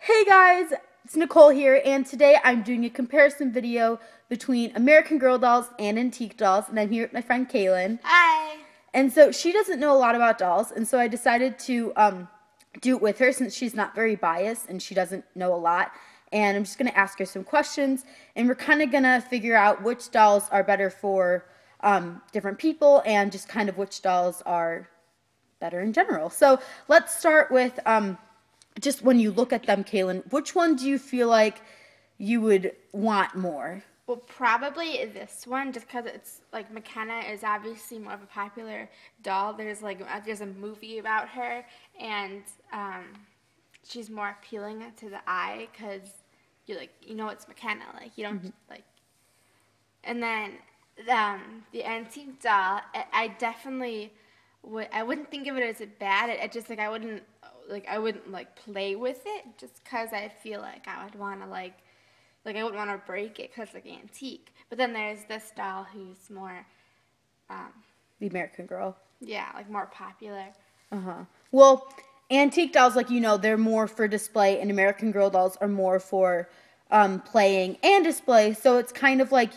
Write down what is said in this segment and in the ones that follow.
Hey guys, it's Nicole here, and today I'm doing a comparison video between American Girl dolls and antique dolls, and I'm here with my friend Caylin. Hi. And so she doesn't know a lot about dolls, and so I decided to do it with her since she's not very biased and she doesn't know a lot. And I'm just going to ask her some questions, and we're kind of going to figure out which dolls are better for different people and just kind of which dolls are better in general. So let's start with just when you look at them, Caylin, which one do you feel like you would want more? Well, probably this one, just because it's like McKenna is obviously more of a popular doll. There's a movie about her, and she's more appealing to the eye because you know it's McKenna, like you don't like. And then the antique doll, I definitely I wouldn't think of it as a bad. It just I wouldn't play with it just because I feel like I would want to I wouldn't want to break it because it's antique. But then there's this doll who's more The American Girl. Yeah, more popular. Well, antique dolls, they're more for display, and American Girl dolls are more for playing and display. So it's kind of like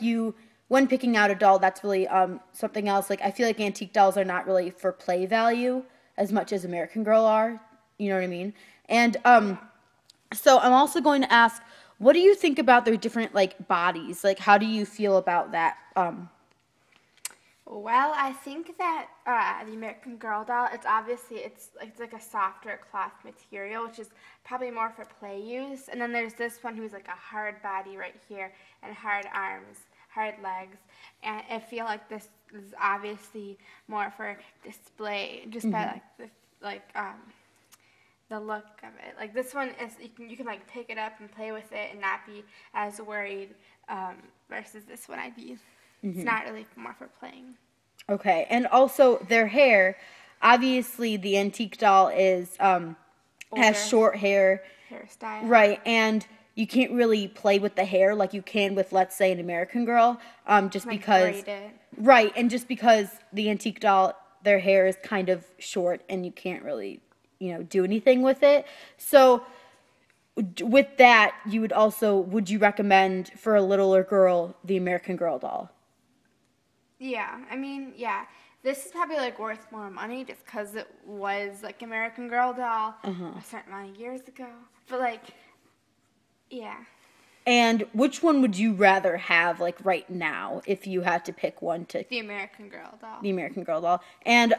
when picking out a doll, that's really something else. I feel like antique dolls are not really for play value as much as American Girl are. You know what I mean? And so I'm also going to ask, what do you think about their different bodies? How do you feel about that? Well, I think that the American Girl doll, it's like a softer cloth material, which is probably more for play use. And then there's this one who's like a hard body right here and hard arms, hard legs. And I feel like this is obviously more for display, just by the look of it. This one is you can pick it up and play with it and not be as worried. Versus this one, it's not really more for playing. Okay, and also their hair. Obviously, the antique doll has short hair. Hairstyle. Right, and you can't really play with the hair like you can with, let's say, an American Girl. Just because. Braid it. Right, and just because the antique doll, their hair is kind of short and you can't really, do anything with it. So with that, would you recommend for a littler girl the American Girl doll? Yeah, yeah. This is probably worth more money just because it was American Girl doll a certain amount of years ago. But yeah. And which one would you rather have right now if you had to pick one to? The American Girl doll. The American Girl doll. And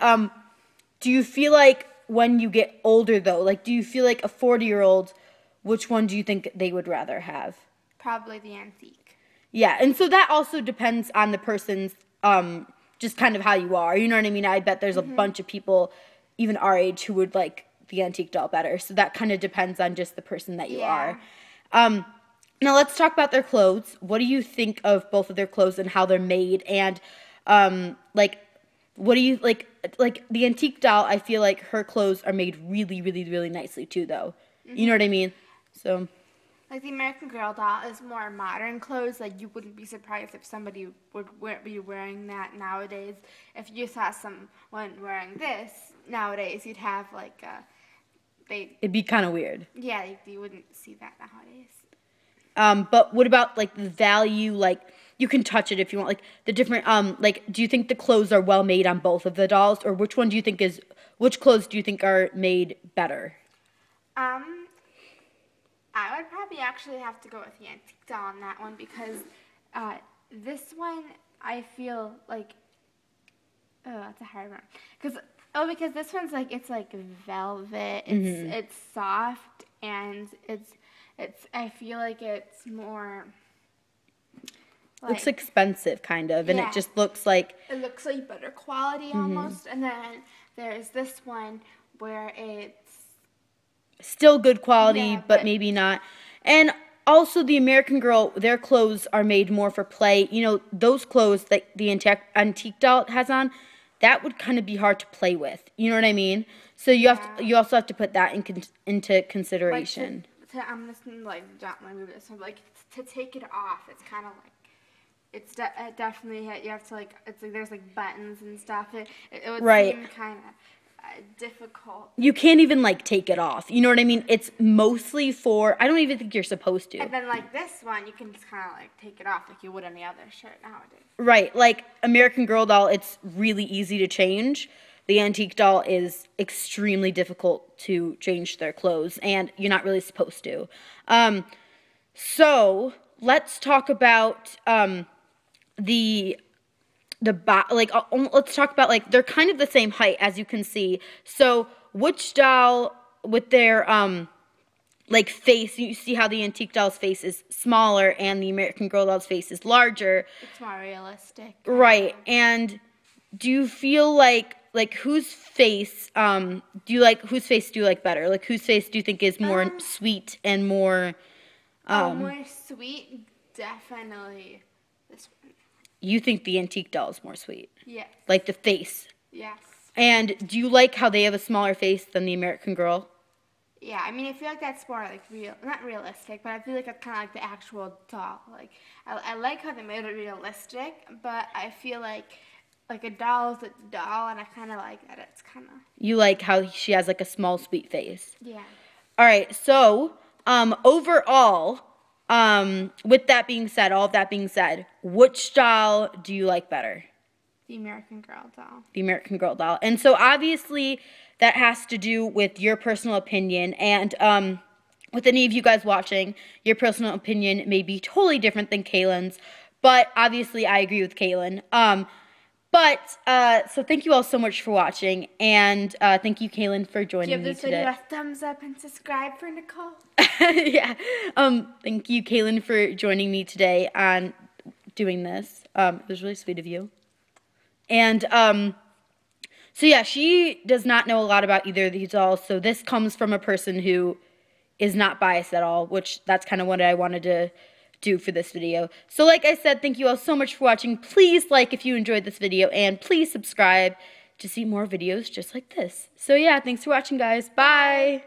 do you feel like when you get older though, do you feel like a 40-year-old, which one do you think they would rather have? Probably the antique. Yeah, and so that also depends on the person's just kind of how you are. You know what I mean? I bet there's a bunch of people, even our age, who would like the antique doll better. So that kind of depends on just the person that you are. Now let's talk about their clothes. What do you think of both of their clothes and how they're made? And what do you like the antique doll? I feel like her clothes are made really, really, really nicely too, though. You know what I mean? So. The American Girl doll is more modern clothes. You wouldn't be surprised if somebody would be wearing that nowadays. If you saw someone wearing this nowadays, you'd have it'd be kind of weird. Yeah, you wouldn't see that nowadays. But what about the value? You can touch it if you want. The different do you think the clothes are well made on both of the dolls, or which clothes do you think are made better? I would probably actually have to go with the antique doll on that one because this one I feel that's a hard one because this one's it's velvet. It's soft and it's I feel like it's more. Looks expensive, kind of, and it just looks like. It looks like better quality almost, and then there's this one where it's. Still good quality, but maybe not. And also the American Girl, their clothes are made more for play. Those clothes that the antique doll has on, that would kind of be hard to play with. You know what I mean? So you also have to put that into consideration. I'm just gently move this one. To take it off, it's kind of it's definitely you have to there's buttons and stuff. It would seem kind of. difficult. You can't even, like, take it off. You know what I mean? It's mostly for, I don't even think you're supposed to. And then, like, this one, you can just kind of, like, take it off like you would any other shirt nowadays. Right. Like, American Girl doll, it's really easy to change. The antique doll is extremely difficult to change their clothes, and you're not really supposed to. So, let's talk about let's talk about, like, they're kind of the same height, as you can see. So, which doll with their, like, face, you see how the antique doll's face is smaller and the American Girl doll's face is larger. It's more realistic. Right. And do you feel like whose face do you like better? Like, whose face do you think is more sweet and more more sweet? Definitely this one. You think the antique doll is more sweet? Yes. Like the face? Yes. And do you like how they have a smaller face than the American Girl? Yeah, I mean, I feel like that's more, like, not realistic, but I feel like that's kind of like the actual doll. Like, I like how they made it realistic, but I feel like a doll is a doll, and I kind of like that it's kind of... You like how she has, like, a small, sweet face? Yeah. All right, so, overall, with that being said, all of that being said, which doll do you like better? The American Girl doll. The American Girl doll. And so, obviously, that has to do with your personal opinion, and with any of you guys watching, your personal opinion may be totally different than Caylin's, but obviously I agree with Caylin. So thank you all so much for watching, and thank you, Caylin, for joining me today. Give this video a thumbs up and subscribe for Nicole. Yeah. Thank you, Caylin, for joining me today on doing this. It was really sweet of you. And, so yeah, she does not know a lot about either of these dolls, so this comes from a person who is not biased at all, which that's kind of what I wanted to do for this video. So like I said, thank you all so much for watching. Please like if you enjoyed this video, and please subscribe to see more videos just like this. So yeah, thanks for watching, guys. Bye!